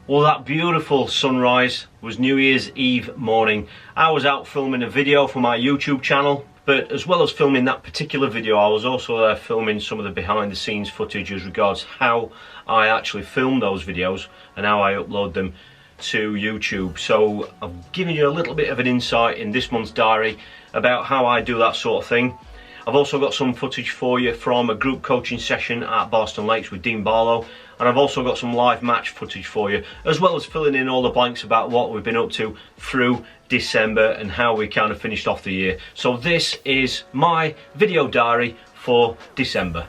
Well, that beautiful sunrise was New Year's Eve morning. I was out filming a video for my YouTube channel, but as well as filming that particular video, I was also there filming some of the behind the scenes footage as regards how I actually film those videos and how I upload them to YouTube. So I've given you a little bit of an insight in this month's diary about how I do that sort of thing. I've also got some footage for you from a group coaching session at Boston Lakes with Dean Barlow, and I've also got some live match footage for you, as well as filling in all the blanks about what we've been up to through December and how we kind of finished off the year. So this is my video diary for December.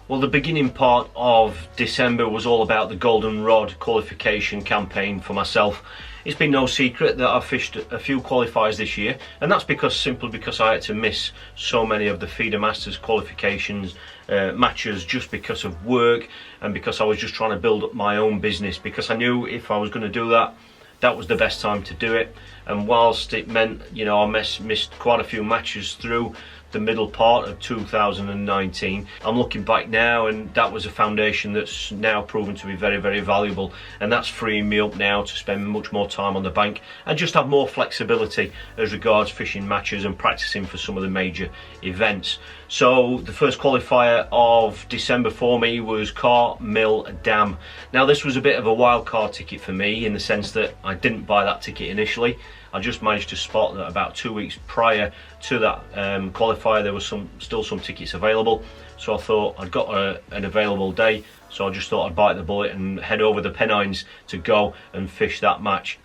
Well, the beginning part of December was all about the Golden Rod qualification campaign for myself. It's been no secret that I've fished a few qualifiers this year, and that's simply because I had to miss so many of the Feeder Masters qualifications matches just because of work and because I was just trying to build up my own business, because I knew if I was going to do that, that was the best time to do it. And whilst it meant, you know, I missed quite a few matches through the middle part of 2019, I'm looking back now and that was a foundation that's now proven to be very, very valuable, and that's freeing me up now to spend much more time on the bank and just have more flexibility as regards fishing matches and practicing for some of the major events. So the first qualifier of December for me was Car Mill Dam. Now this was a bit of a wild card ticket for me in the sense that I didn't buy that ticket initially. I just managed to spot that about 2 weeks prior to that qualifier there was still some tickets available, so I thought I'd got an available day, so I just thought I'd bite the bullet and head over the Pennines to go and fish that match.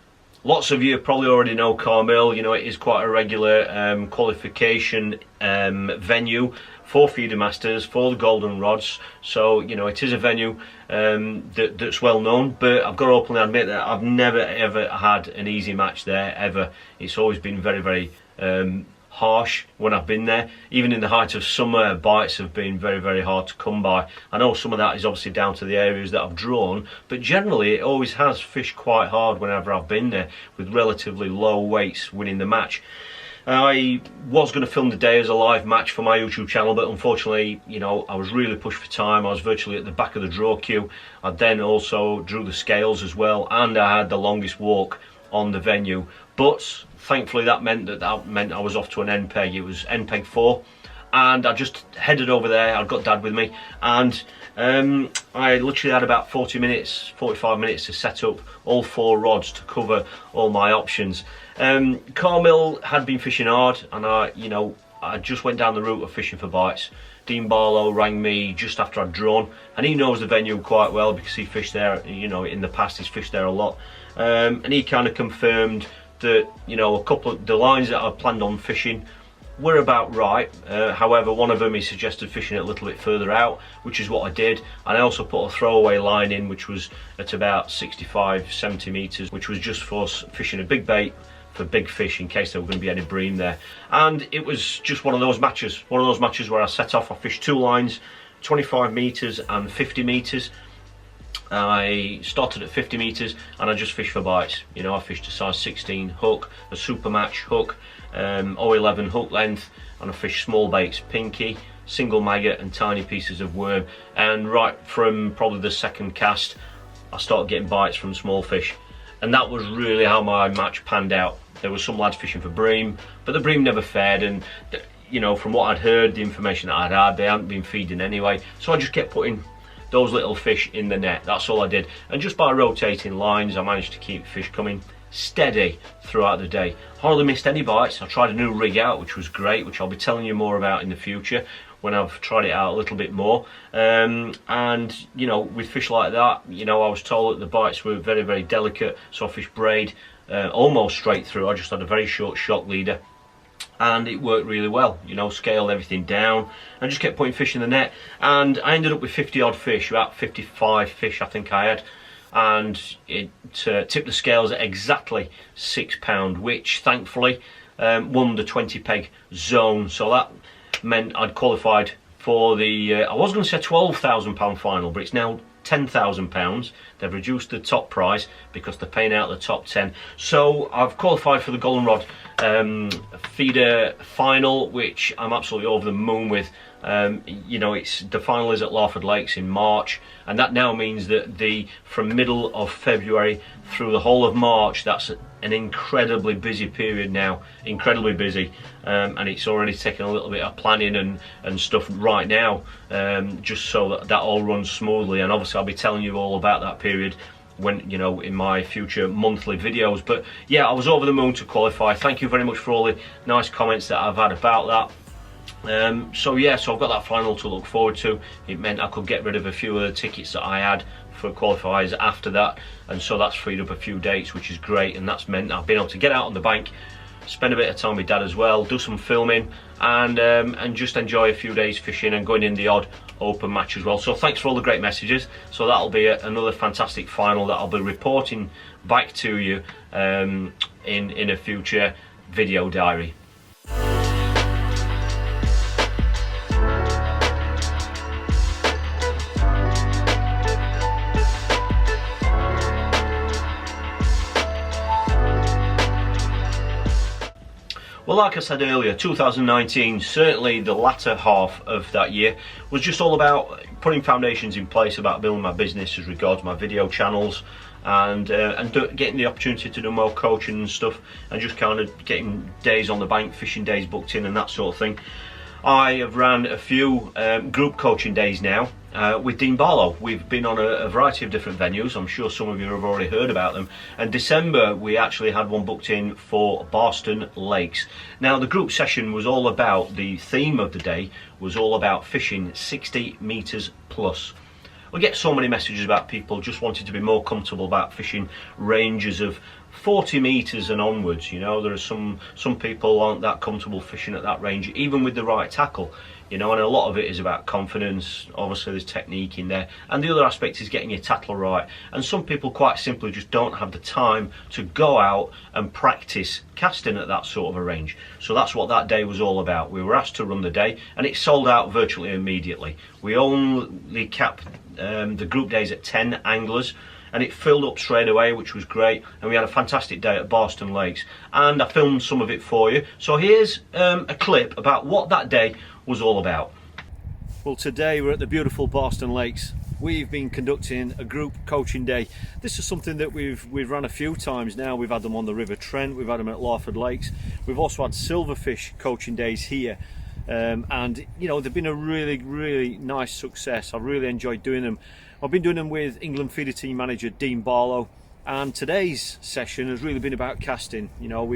Lots of you probably already know Carmill. You know, it is quite a regular qualification venue for Feeder Masters, for the Golden Rods. So, you know, it is a venue that's well known, but I've got to openly admit that I've never ever had an easy match there, ever. It's always been very, very harsh when I've been there. Even in the height of summer, bites have been very, very hard to come by. I know some of that is obviously down to the areas that I've drawn, but generally it always has fished quite hard whenever I've been there, with relatively low weights winning the match. I was going to film the day as a live match for my YouTube channel, but unfortunately, you know, I was really pushed for time. I was virtually at the back of the draw queue. I then also drew the scales as well, and I had the longest walk on the venue. But thankfully that meant I was off to an end peg. It was end peg 4, and I just headed over there. I'd got Dad with me, and I literally had about 45 minutes to set up all 4 rods to cover all my options. Carmill had been fishing hard, and I just went down the route of fishing for bites. Dean Barlow rang me just after I'd drawn, and he knows the venue quite well because he fished there, you know, in the past. He's fished there a lot, and he kind of confirmed that, you know, a couple of the lines that I planned on fishing were about right. However, one of them he suggested fishing it a little bit further out, which is what I did, and I also put a throwaway line in which was at about 65-70 meters, which was just for fishing a big bait for big fish in case there were going to be any bream there. And it was just one of those matches where I set off. I fished 2 lines, 25 meters and 50 meters. I started at 50 meters and I just fished for bites. You know, I fished a size 16 hook, a super match hook, 011 hook length, and I fished small baits, pinky, single maggot and tiny pieces of worm. And right from probably the second cast I started getting bites from small fish, and that was really how my match panned out. There were some lads fishing for bream, but the bream never fed, and you know, from what I'd heard, the information that I'd had, they hadn't been feeding anyway, so I just kept putting those little fish in the net. That's all I did, and just by rotating lines I managed to keep fish coming steady throughout the day. Hardly missed any bites. I tried a new rig out, which was great, which I'll be telling you more about in the future when I've tried it out a little bit more. And you know, with fish like that, you know, I was told that the bites were very, very delicate, so I fished braid almost straight through. I just had a very short shock leader, and it worked really well. You know, scaled everything down and just kept putting fish in the net, and I ended up with 50 odd fish, about 55 fish I think I had, and it tipped the scales at exactly £6, which thankfully won the 20 peg zone. So that meant I'd qualified for the I was going to say £12,000 final, but it's now £10,000. They've reduced the top price because they're paying out the top 10. So I've qualified for the Golden Rod feeder final, which I'm absolutely over the moon with. You know, the final is at Larford Lakes in March, and that now means that from middle of February through the whole of March, that's an incredibly busy period now, incredibly busy, and it's already taken a little bit of planning and stuff right now, just so that all runs smoothly. And obviously I'll be telling you all about that period when, you know, in my future monthly videos. But yeah, I was over the moon to qualify. Thank you very much for all the nice comments that I've had about that. So yeah, so I've got that final to look forward to. It meant I could get rid of a few of the tickets that I had for qualifiers after that, and so that's freed up a few dates, which is great. And that's meant I've been able to get out on the bank, spend a bit of time with Dad as well, do some filming, and just enjoy a few days fishing and going in the odd open match as well. So thanks for all the great messages. So that'll be another fantastic final that I'll be reporting back to you in a future video diary. Well, like I said earlier, 2019, certainly the latter half of that year, was just all about putting foundations in place, about building my business as regards my video channels, and getting the opportunity to do more coaching and stuff, and just kind of getting days on the bank, fishing days booked in and that sort of thing. I have ran a few group coaching days now with Dean Barlow. We've been on a variety of different venues. I'm sure some of you have already heard about them. And December, we actually had one booked in for Barston Lakes. Now, the group session was all about, the theme of the day was all about fishing 60 metres plus. We get so many messages about people just wanting to be more comfortable about fishing ranges of 40 metres and onwards. You know, there are some people aren't that comfortable fishing at that range, even with the right tackle. You know, and a lot of it is about confidence. Obviously there's technique in there, and the other aspect is getting your tackle right. And some people quite simply just don't have the time to go out and practice casting at that sort of a range. So that's what that day was all about. We were asked to run the day, and it sold out virtually immediately. We only capped the group days at 10 anglers, and it filled up straight away, which was great. And we had a fantastic day at Barston Lakes, and I filmed some of it for you. So here's a clip about what that day was all about. Well, today we're at the beautiful Barston Lakes. We've been conducting a group coaching day. This is something that we've run a few times now. We've had them on the River Trent, we've had them at Larford Lakes. We've also had silverfish coaching days here. And you know, they've been a really nice success. I've really enjoyed doing them. I've been doing them with England feeder team manager Dean Barlow, and today's session has really been about casting. You know,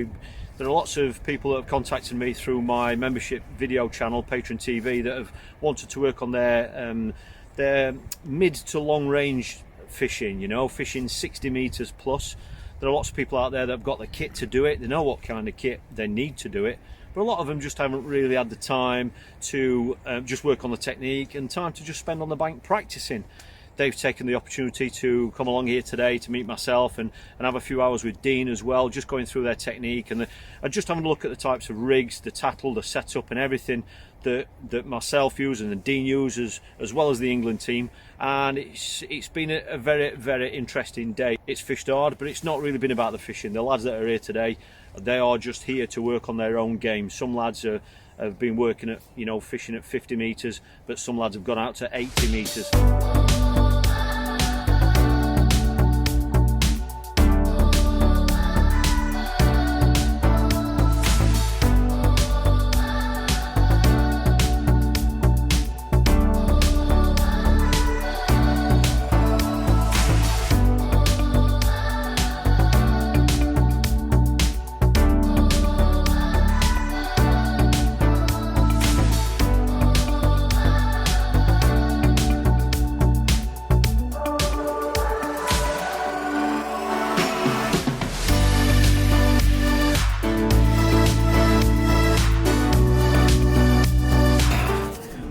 there are lots of people that have contacted me through my membership video channel, Patreon TV, that have wanted to work on their mid to long range fishing, you know, fishing 60 metres plus. There are lots of people out there that have got the kit to do it. They know what kind of kit they need to do it, but a lot of them just haven't really had the time to just work on the technique and time to just spend on the bank practicing. They've taken the opportunity to come along here today to meet myself and have a few hours with Dean as well, just going through their technique and just having a look at the types of rigs, the tattle, the setup and everything that myself use and Dean uses, as well as the England team. And it's been a very interesting day. It's fished hard, but it's not really been about the fishing. The lads that are here today, they are just here to work on their own game. Some lads have been working at, you know, fishing at 50 metres, but some lads have gone out to 80 metres.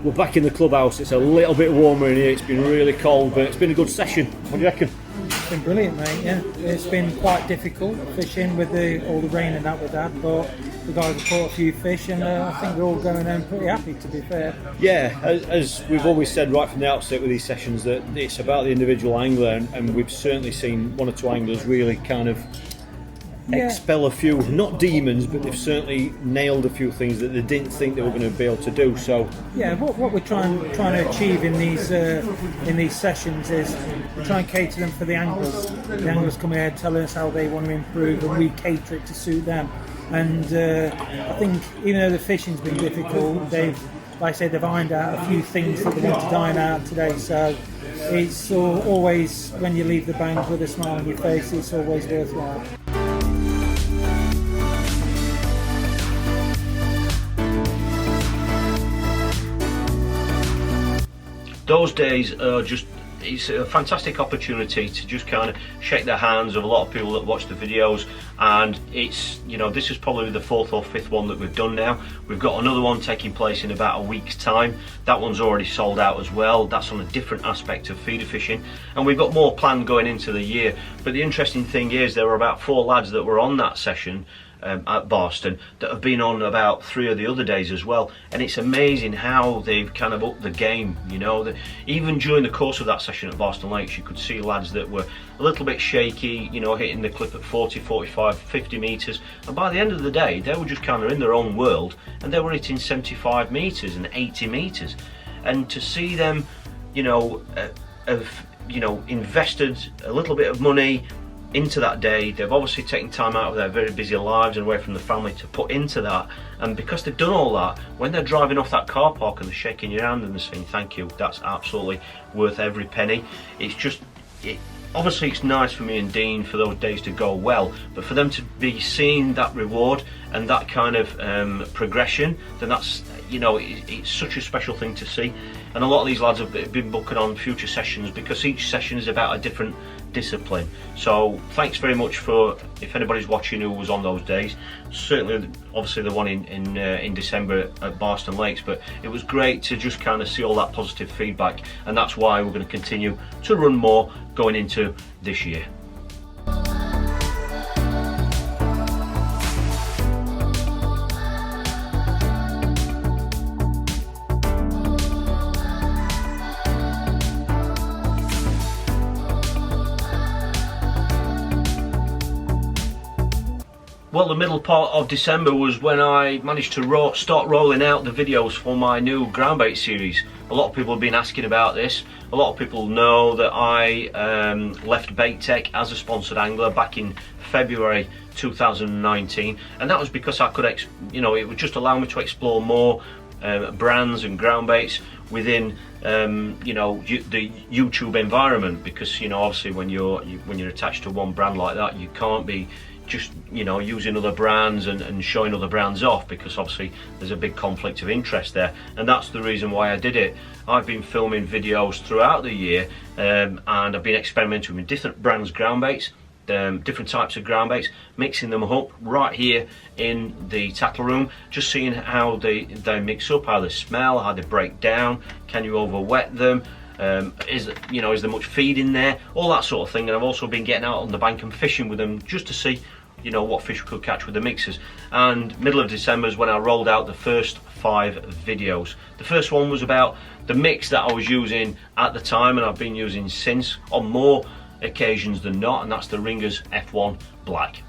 We're back in the clubhouse. It's a little bit warmer in here. It's been really cold, but it's been a good session. What do you reckon? It's been brilliant, mate. Yeah, it's been quite difficult fishing with all the rain and that we've had, but the guys have caught a few fish, and I think they're all going home pretty happy, to be fair. Yeah, as we've always said right from the outset with these sessions, that it's about the individual angler, and we've certainly seen one or two anglers really kind of expel a few, not demons, but they've certainly nailed a few things that they didn't think they were going to be able to do. So yeah, what we're trying to achieve in these sessions is we try and cater them for the anglers. The anglers come here telling us how they want to improve, and we cater it to suit them. And I think even though the fishing's been difficult, they've ironed out a few things that they want to dine out today. So it's always, when you leave the bank with a smile on your face, it's always worthwhile. Those days are just, it's a fantastic opportunity to just kind of shake the hands of a lot of people that watch the videos, and it's, you know, this is probably the 4th or 5th one that we've done now. We've got another one taking place in about a week's time. That one's already sold out as well. That's on a different aspect of feeder fishing, and we've got more planned going into the year. But the interesting thing is there were about 4 lads that were on that session at Boston that have been on about 3 of the other days as well, and it's amazing how they've kind of upped the game. You know, even during the course of that session at Boston Lakes, you could see lads that were a little bit shaky, you know, hitting the clip at 40, 45, 50 metres, and by the end of the day they were just kind of in their own world, and they were hitting 75 metres and 80 metres. And to see them, you know, have, you know, invested a little bit of money into that day, they've obviously taken time out of their very busy lives and away from the family to put into that, and because they've done all that, when they're driving off that car park and they're shaking your hand and they're saying thank you, that's absolutely worth every penny. It's just, obviously it's nice for me and Dean for those days to go well, but for them to be seeing that reward and that kind of progression, then that's, you know, it's such a special thing to see. And a lot of these lads have been booking on future sessions because each session is about a different discipline. So thanks very much for, if anybody's watching who was on those days, certainly obviously the one in December at Boston Lakes, but it was great to just kind of see all that positive feedback, and that's why we're going to continue to run more going into this year. Well, the middle part of December was when I managed to start rolling out the videos for my new groundbait series. A lot of people have been asking about this. A lot of people know that I left Bait Tech as a sponsored angler back in February 2019, and that was because I could, you know, it would just allow me to explore more brands and groundbaits within you know, the YouTube environment, because, you know, obviously when you're attached to one brand like that, you can't be just, you know, using other brands and showing other brands off, because obviously there's a big conflict of interest there, and that's the reason why I did it. I've been filming videos throughout the year, and I've been experimenting with different brands groundbaits, different types of groundbaits, mixing them up right here in the tackle room, just seeing how they mix up, how they smell, how they break down, can you over wet them, is there much feed in there, all that sort of thing. And I've also been getting out on the bank and fishing with them just to see, you know, what fish we could catch with the mixers. And middle of December is when I rolled out the first 5 videos. The first one was about the mix that I was using at the time, and I've been using since on more occasions than not, and that's the Ringers F1 Black.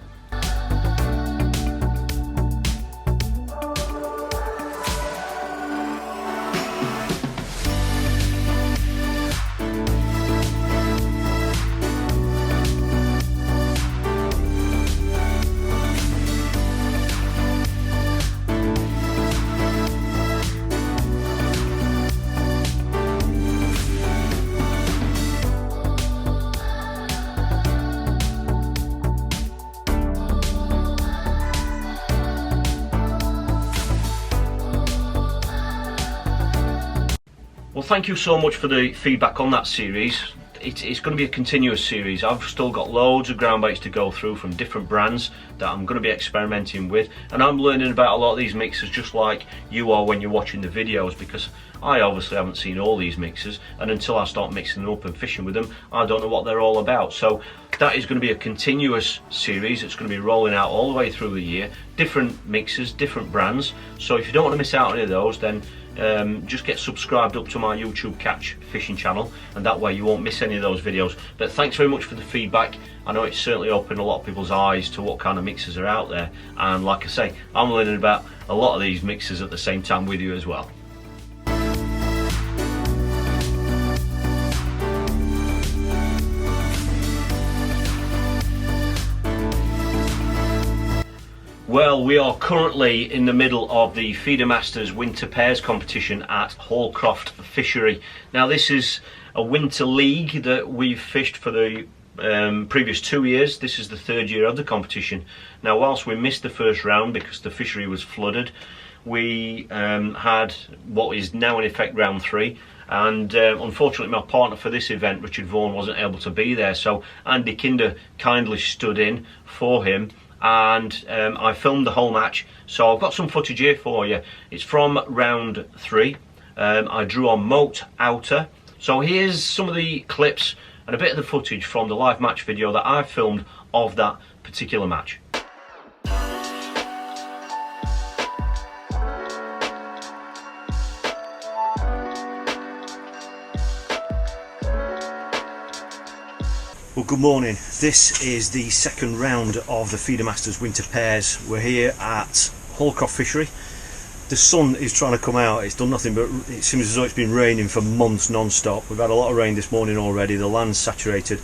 Well, thank you so much for the feedback on that series. It's going to be a continuous series. I've still got loads of groundbaits to go through from different brands that I'm going to be experimenting with, and I'm learning about a lot of these mixers just like you are when you're watching the videos, because I obviously haven't seen all these mixers, and until I start mixing them up and fishing with them, I don't know what they're all about. So That is going to be a continuous series. It's going to be rolling out all the way through the year. Different mixers, different brands. So if you don't want to miss out on any of those, then just get subscribed up to my YouTube Catch Fishing channel, and that way you won't miss any of those videos. But thanks very much for the feedback. I know it's certainly opened a lot of people's eyes to what kind of mixers are out there, and like I say, I'm learning about a lot of these mixers at the same time with you as well. Well, we are currently in the middle of the Feeder Masters Winter Pairs competition at Holcroft Fishery. Now, this is a winter league that we've fished for the previous 2 years. This is the third year of the competition. Now, whilst we missed the first round because the fishery was flooded, we had what is now in effect round 3. And unfortunately, my partner for this event, Richard Vaughan, wasn't able to be there. So Andy Kinder kindly stood in for him, and I filmed the whole match. So I've got some footage here for you. It's from round 3. I drew on Moat Outer. So here's some of the clips and a bit of the footage from the live match video that I filmed of that particular match. Well, good morning. This is the second round of the Feeder Masters Winter Pairs. We're here at Holcroft Fishery. The sun is trying to come out. It's done nothing but it seems as though it's been raining for months non-stop. We've had a lot of rain this morning already. The land's saturated.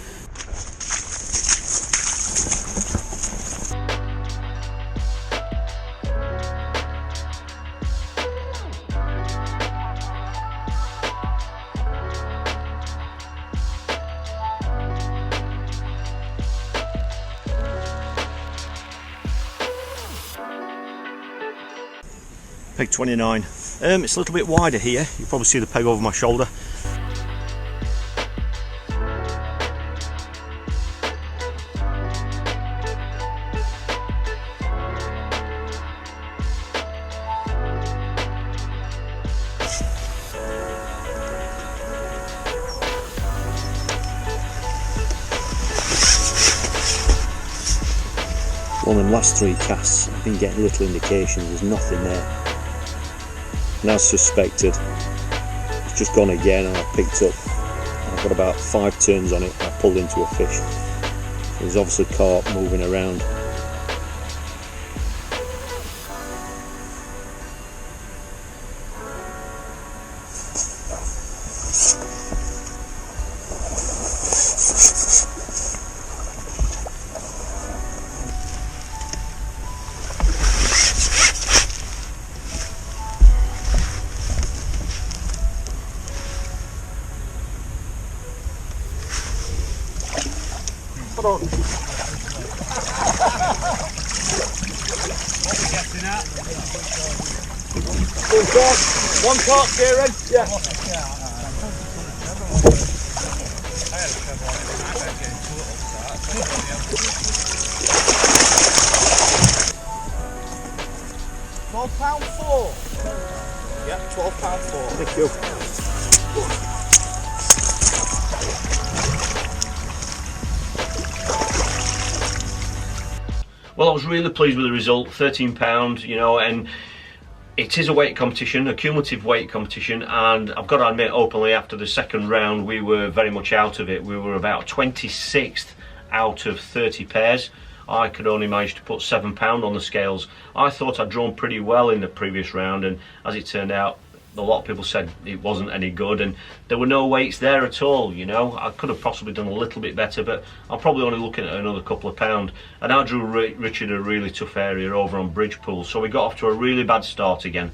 Peg 29. It's a little bit wider here. You probably see the peg over my shoulder. Well, in the last 3 casts, I've been getting little indications. There's nothing there. And as suspected, it's just gone again, and I've picked up, I've got about 5 turns on it, I pulled into a fish. So there's obviously carp moving around. Hold on. One carp, Kieran. Yeah. £12.4. Yeah, £12.4. Thank you. Well, I was really pleased with the result, £13, you know, and it is a weight competition, a cumulative weight competition, and I've got to admit openly, after the second round we were very much out of it. We were about 26th out of 30 pairs. I could only manage to put £7 on the scales. I thought I'd drawn pretty well in the previous round, and as it turned out, a lot of people said it wasn't any good, and there were no weights there at all, you know. I could have possibly done a little bit better, but I'm probably only looking at another couple of pound. And I drew Richard a really tough area over on Bridgepool, so we got off to a really bad start again.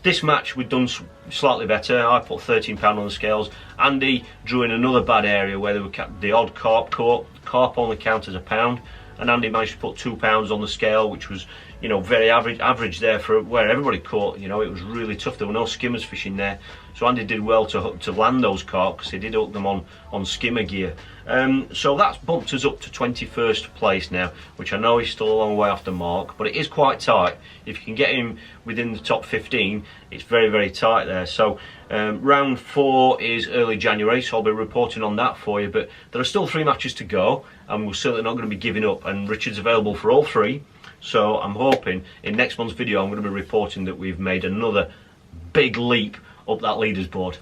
This match we'd done slightly better. I put £13 on the scales. Andy drew in another bad area where they were the odd carp caught. Carp only count as £1, and Andy managed to put £2 on the scale, which was, you know, very average there for where everybody caught. You know, it was really tough. There were no skimmers fishing there, So Andy did well to land those carp, because he did hook them on skimmer gear. So that's bumped us up to 21st place now, which I know is still a long way off the mark, but it is quite tight. If you can get him within the top 15, it's very, very tight there. So round 4 is early January, so I'll be reporting on that for you, but there are still 3 matches to go, and we're certainly not going to be giving up, and Richard's available for all 3. So I'm hoping in next month's video I'm going to be reporting that we've made another big leap up that leaders board.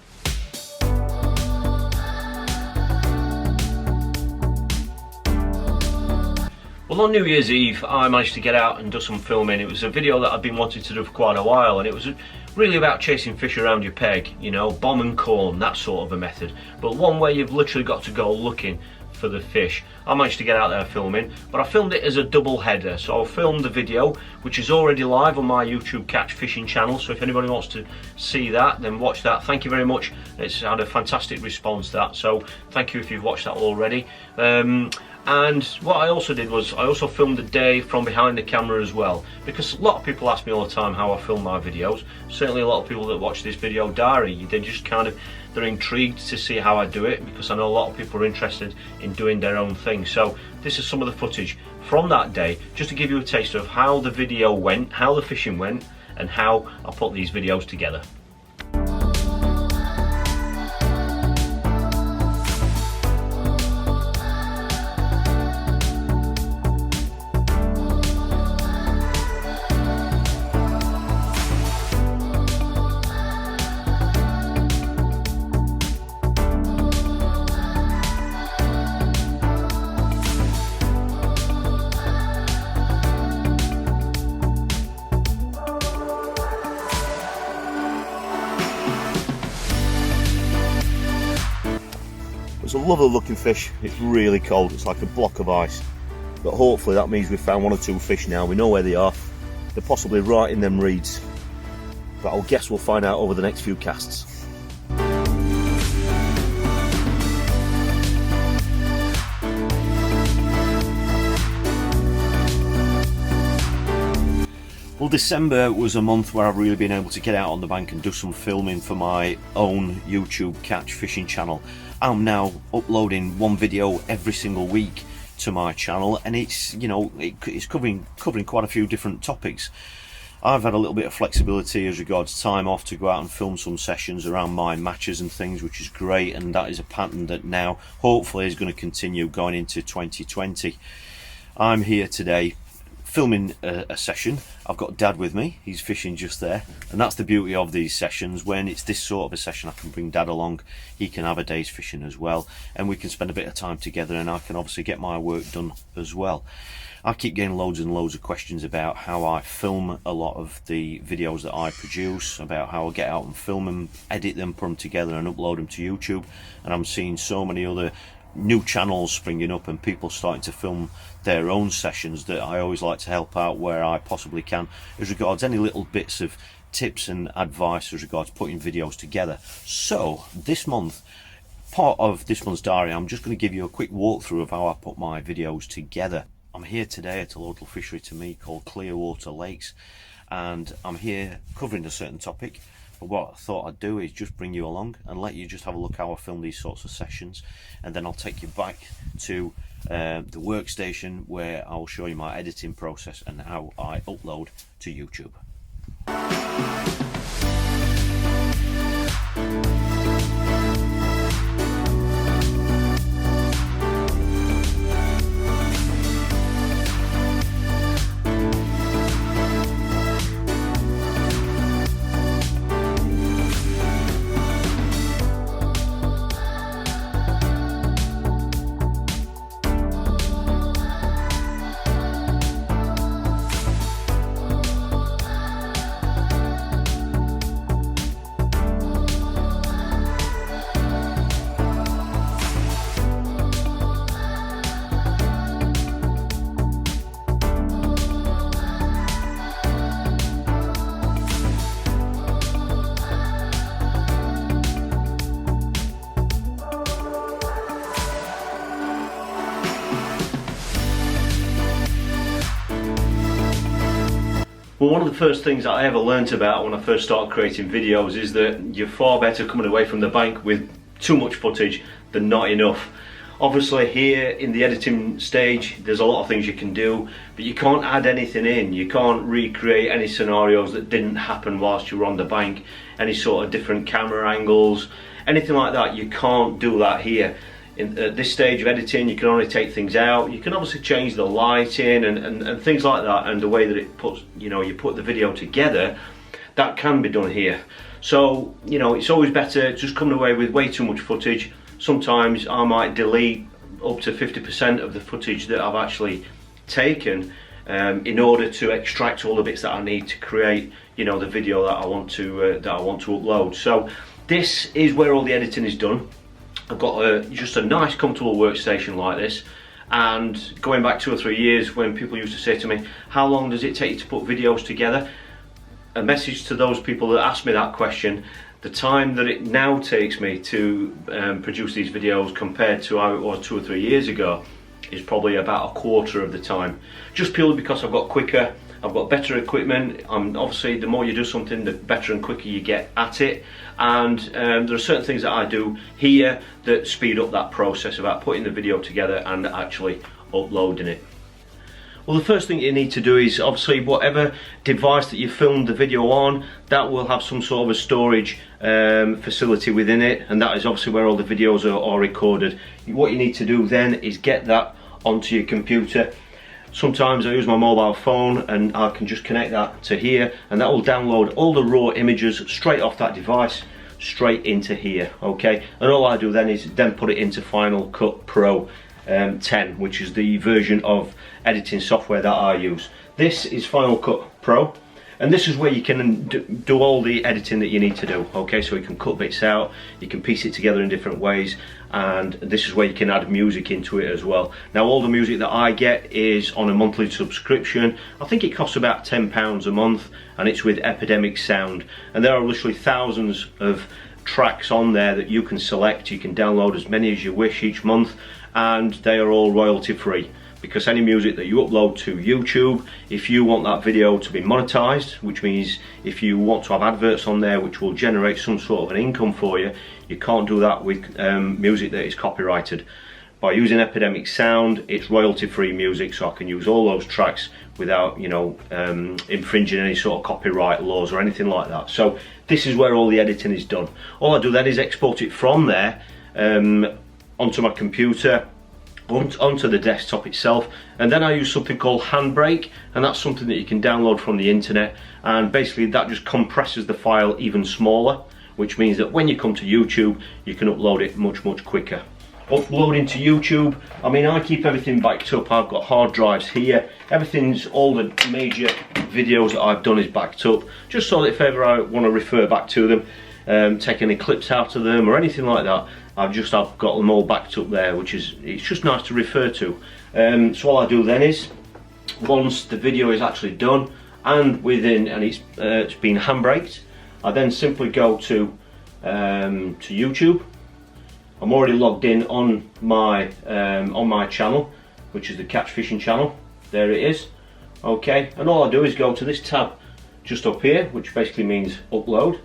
Well, on New Year's Eve I managed to get out and do some filming. It was a video that I've been wanting to do for quite a while, and it was really about chasing fish around your peg, you know, bomb and corn, that sort of a method, but one where you've literally got to go looking for the fish. I managed to get out there filming, but I filmed it as a double header. So I filmed the video, which is already live on my YouTube Catch Fishing channel, so if anybody wants to see that, then watch that. Thank you very much. It's had a fantastic response, that, so thank you if you've watched that already. And what I also did was I also filmed the day from behind the camera as well, because a lot of people ask me all the time how I film my videos. Certainly a lot of people that watch this video diary, they just kind of, they're intrigued to see how I do it, because I know a lot of people are interested in doing their own thing. So this is some of the footage from that day, just to give you a taste of how the video went, how the fishing went, and how I put these videos together. It's a lovely looking fish. It's really cold, it's like a block of ice, but hopefully that means we've found 1 or 2 fish now. We know where they are. They're possibly right in them reeds, but I'll guess we'll find out over the next few casts. Well, December was a month where I've really been able to get out on the bank and do some filming for my own YouTube Catch Fishing channel. I'm now uploading 1 video every single week to my channel, and it's, you know, it's covering quite a few different topics. I've had a little bit of flexibility as regards time off to go out and film some sessions around my matches and things, which is great, and that is a pattern that now hopefully is going to continue going into 2020. I'm here today filming a session. I've got Dad with me, he's fishing just there, and that's the beauty of these sessions. When it's this sort of a session, I can bring Dad along, he can have a day's fishing as well, and we can spend a bit of time together, and I can obviously get my work done as well. I keep getting loads and loads of questions about how I film a lot of the videos that I produce, about how I get out and film them, edit them, put them together and upload them to YouTube, and I'm seeing so many other new channels springing up and people starting to film their own sessions that I always like to help out where I possibly can as regards any little bits of tips and advice as regards putting videos together. So this month, part of this month's diary, I'm just going to give you a quick walkthrough of how I put my videos together. I'm here today at a local fishery to me called Clearwater Lakes, and I'm here covering a certain topic. But what I thought I'd do is just bring you along and let you just have a look how I film these sorts of sessions, and then I'll take you back to the workstation where I'll show you my editing process and how I upload to YouTube. Well, one of the first things that I ever learnt about when I first started creating videos is that you're far better coming away from the bank with too much footage than not enough. Obviously here in the editing stage there's a lot of things you can do, but you can't add anything in. You can't recreate any scenarios that didn't happen whilst you were on the bank, any sort of different camera angles, anything like that. You can't do that here. At this stage of editing you can only take things out. You can obviously change the lighting and things like that, and the way that it puts, you know, you put the video together, that can be done here. So, you know, it's always better just coming away with way too much footage. Sometimes I might delete up to 50% of the footage that I've actually taken in order to extract all the bits that I need to create, you know, the video that I want to upload. So this is where all the editing is done. I've got just a nice comfortable workstation like this, and going back 2 or 3 years when people used to say to me, how long does it take you to put videos together? A message to those people that ask me that question: the time that it now takes me to produce these videos compared to how it was 2 or 3 years ago is probably about a quarter of the time, just purely because I've got quicker, I've got better equipment. Obviously the more you do something, the better and quicker you get at it, and there are certain things that I do here that speed up that process about putting the video together and actually uploading it. Well, the first thing you need to do is, obviously, whatever device that you filmed the video on, that will have some sort of a storage facility within it, and that is obviously where all the videos are recorded. What you need to do then is get that onto your computer. Sometimes I use my mobile phone and I can just connect that to here, and that will download all the raw images straight off that device straight into here, okay? And all I do then is put it into Final Cut Pro 10, which is the version of editing software that I use. This is Final Cut Pro, and this is where you can do all the editing that you need to do, okay? So you can cut bits out, you can piece it together in different ways, and this is where you can add music into it as well. Now, all the music that I get is on a monthly subscription. I think it costs about £10 a month, and it's with Epidemic Sound, and there are literally thousands of tracks on there that you can select. You can download as many as you wish each month, and they are all royalty free, because any music that you upload to YouTube, if you want that video to be monetized, which means if you want to have adverts on there which will generate some sort of an income for you, you can't do that with music that is copyrighted. By using Epidemic Sound, it's royalty free music, so I can use all those tracks without, you know, infringing any sort of copyright laws or anything like that. So this is where all the editing is done. All I do then is export it from there onto my computer, onto the desktop itself, and then I use something called Handbrake, and that's something that you can download from the internet, and basically that just compresses the file even smaller, which means that when you come to YouTube you can upload it much quicker. Uploading to YouTube, I mean, I keep everything backed up. I've got hard drives here, everything's, all the major videos that I've done is backed up, just so that if ever I want to refer back to them, take any clips out of them or anything like that, I've got them all backed up there, which is, it's just nice to refer to. So all I do then is, once the video is actually done and it's been handbraked, I then simply go to YouTube. I'm already logged in on my channel, which is the Catch Fishing channel. There it is. Okay, and all I do is go to this tab just up here, which basically means upload.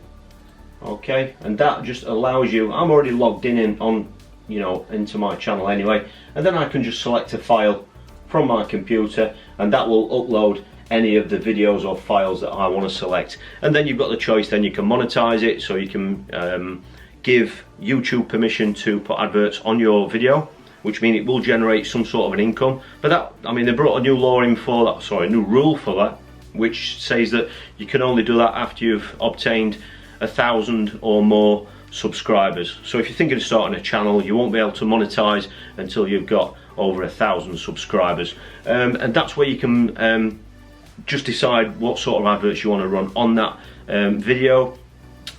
Okay, and that just allows you, I'm already logged in on, you know, into my channel anyway, and then I can just select a file from my computer, and that will upload any of the videos or files that I want to select. And then you've got the choice, then you can monetize it, so you can give YouTube permission to put adverts on your video, which means it will generate some sort of an income. But that, I mean, they brought a new law in for that, sorry, a new rule for that, which says that you can only do that after you've obtained 1,000 or more subscribers. So if you're thinking of starting a channel, you won't be able to monetize until you've got over 1,000 subscribers, and that's where you can just decide what sort of adverts you want to run on that video.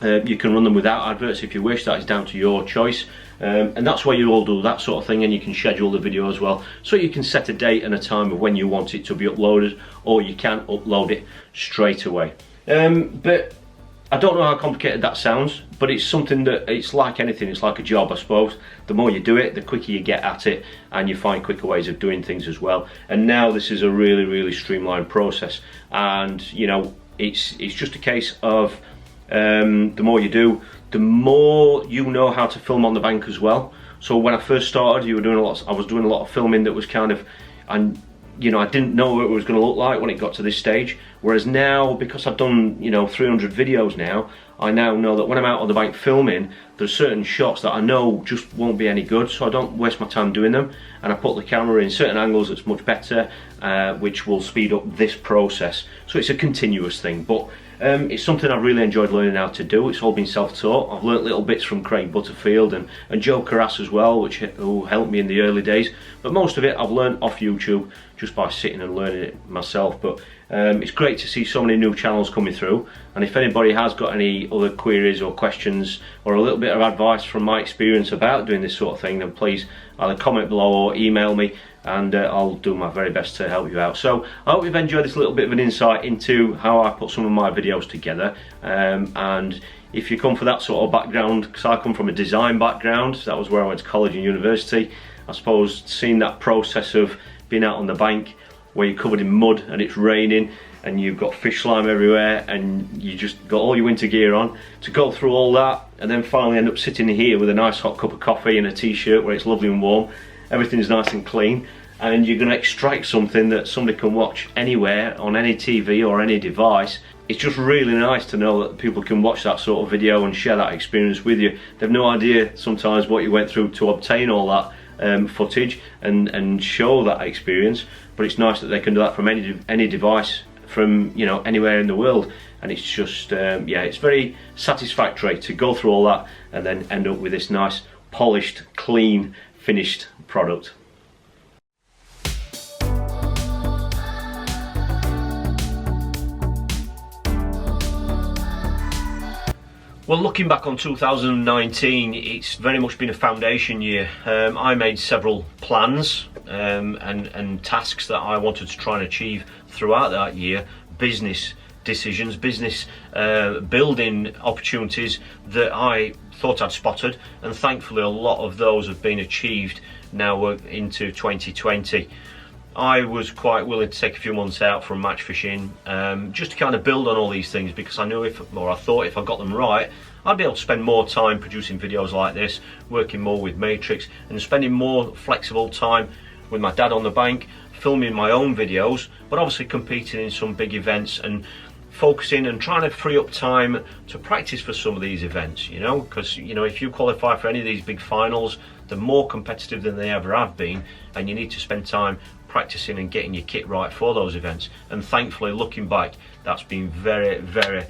You can run them without adverts if you wish, that is down to your choice, and that's where you all do that sort of thing, and you can schedule the video as well, so you can set a date and a time of when you want it to be uploaded, or you can upload it straight away. But I don't know how complicated that sounds, but it's something that, it's like anything, it's like a job, I suppose. The more you do it, the quicker you get at it, and you find quicker ways of doing things as well. And now this is a really, really streamlined process, and you know, it's just a case of the more you do, the more you know how to film on the bank as well. So when I first started, I was doing a lot of filming that was kind of, and you know, I didn't know what it was going to look like when it got to this stage. Whereas now, because I've done, you know, 300 videos now, I now know that when I'm out on the bank filming, there's certain shots that I know just won't be any good, so I don't waste my time doing them, and I put the camera in certain angles that's much better, which will speed up this process. So it's a continuous thing, but it's something I've really enjoyed learning how to do. It's all been self-taught. I've learnt little bits from Craig Butterfield and Joe Coarse as well, who helped me in the early days, but most of it I've learnt off YouTube just by sitting and learning it myself. But it's great to see so many new channels coming through, and if anybody has got any other queries or questions or a little bit of advice from my experience about doing this sort of thing, then please either comment below or email me, and I'll do my very best to help you out. So I hope you've enjoyed this little bit of an insight into how I put some of my videos together, and if you come for that sort of background, because I come from a design background, that was where I went to college and university, I suppose seeing that process of being out on the bank where you're covered in mud and it's raining and you've got fish slime everywhere and you just got all your winter gear on, to go through all that and then finally end up sitting here with a nice hot cup of coffee and a t-shirt where it's lovely and warm, everything's nice and clean, and you're going to extract something that somebody can watch anywhere on any TV or any device. It's just really nice to know that people can watch that sort of video and share that experience with you. They've no idea sometimes what you went through to obtain all that footage and show that experience, but it's nice that they can do that from any device from, you know, anywhere in the world, and it's just yeah, it's very satisfactory to go through all that and then end up with this nice polished, clean, finished product. Well, looking back on 2019, it's very much been a foundation year. I made several plans and tasks that I wanted to try and achieve throughout that year, business decisions, business building opportunities that I thought I'd spotted, and thankfully a lot of those have been achieved now into 2020. I was quite willing to take a few months out from match fishing, just to kind of build on all these things, because I knew I thought if I got them right, I'd be able to spend more time producing videos like this, working more with Matrix, and spending more flexible time with my dad on the bank, filming my own videos, but obviously competing in some big events and focusing and trying to free up time to practice for some of these events, you know, because, you know, if you qualify for any of these big finals, they're more competitive than they ever have been, and you need to spend time practicing and getting your kit right for those events. And thankfully, looking back, that's been very, very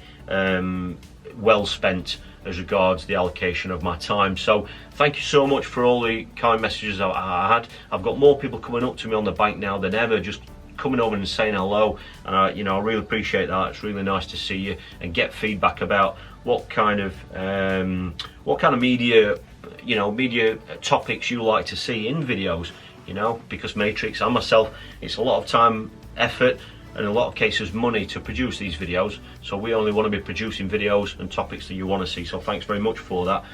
well spent as regards the allocation of my time. So thank you so much for all the kind messages I had. I've got more people coming up to me on the bank now than ever, just coming over and saying hello, and you know, I really appreciate that. It's really nice to see you and get feedback about what kind of media, you know, media topics you like to see in videos, you know, because Matrix and myself, it's a lot of time, effort, and in a lot of cases money to produce these videos, so we only want to be producing videos and topics that you want to see, so thanks very much for that.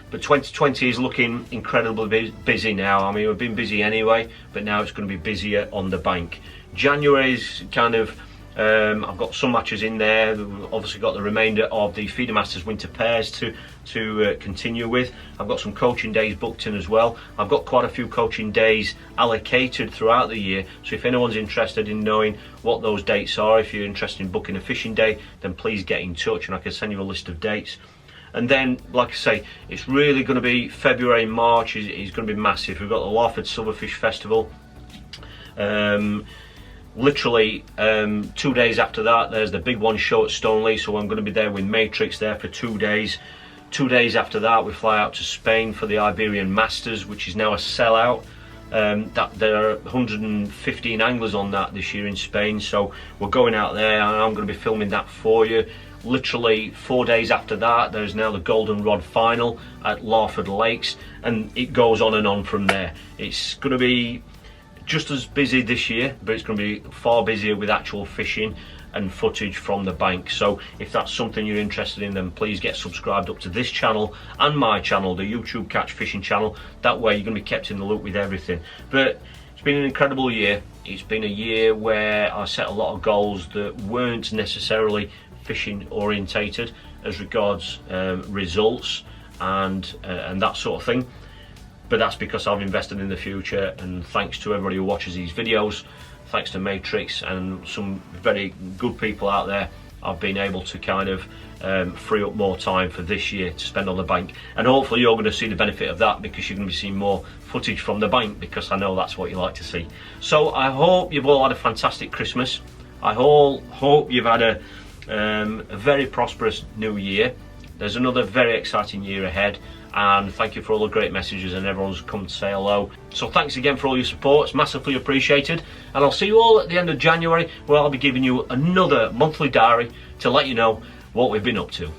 But 2020 is looking incredibly busy now. I mean, we've been busy anyway, but now it's going to be busier on the bank. January is kind of, I've got some matches in there. We've obviously got the remainder of the Feeder Masters Winter Pairs to continue with. I've got some coaching days booked in as well. I've got quite a few coaching days allocated throughout the year, so if anyone's interested in knowing what those dates are, if you're interested in booking a fishing day, then please get in touch and I can send you a list of dates. And then, like I say, it's really going to be February, March is going to be massive. We've got the Larford Silverfish Festival. Literally 2 days after that, there's the big one show at Stoneleigh, so I'm going to be there with Matrix there for 2 days. 2 days after that, we fly out to Spain for the Iberian Masters, which is now a sellout. There are 115 anglers on that this year in Spain, so we're going out there and I'm going to be filming that for you. Literally 4 days after that, there's now the Golden Rod Final at Larford Lakes, and it goes on and on from there. It's going to be just as busy this year, but it's going to be far busier with actual fishing. and footage from the bank. So if that's something you're interested in, then please get subscribed up to this channel and my channel, the YouTube Catch Fishing channel. That way you're going to be kept in the loop with everything. But it's been an incredible year. It's been a year where I set a lot of goals that weren't necessarily fishing orientated as regards results and that sort of thing, but that's because I've invested in the future, and thanks to everybody who watches these videos, thanks to Matrix and some very good people out there, I've been able to kind of free up more time for this year to spend on the bank, and hopefully you're going to see the benefit of that, because you're going to be seeing more footage from the bank, because I know that's what you like to see. So I hope you've all had a fantastic Christmas. I hope you've had a very prosperous new year. There's another very exciting year ahead, and thank you for all the great messages and everyone's come to say hello. So thanks again for all your support, it's massively appreciated, and I'll see you all at the end of January, where I'll be giving you another monthly diary to let you know what we've been up to.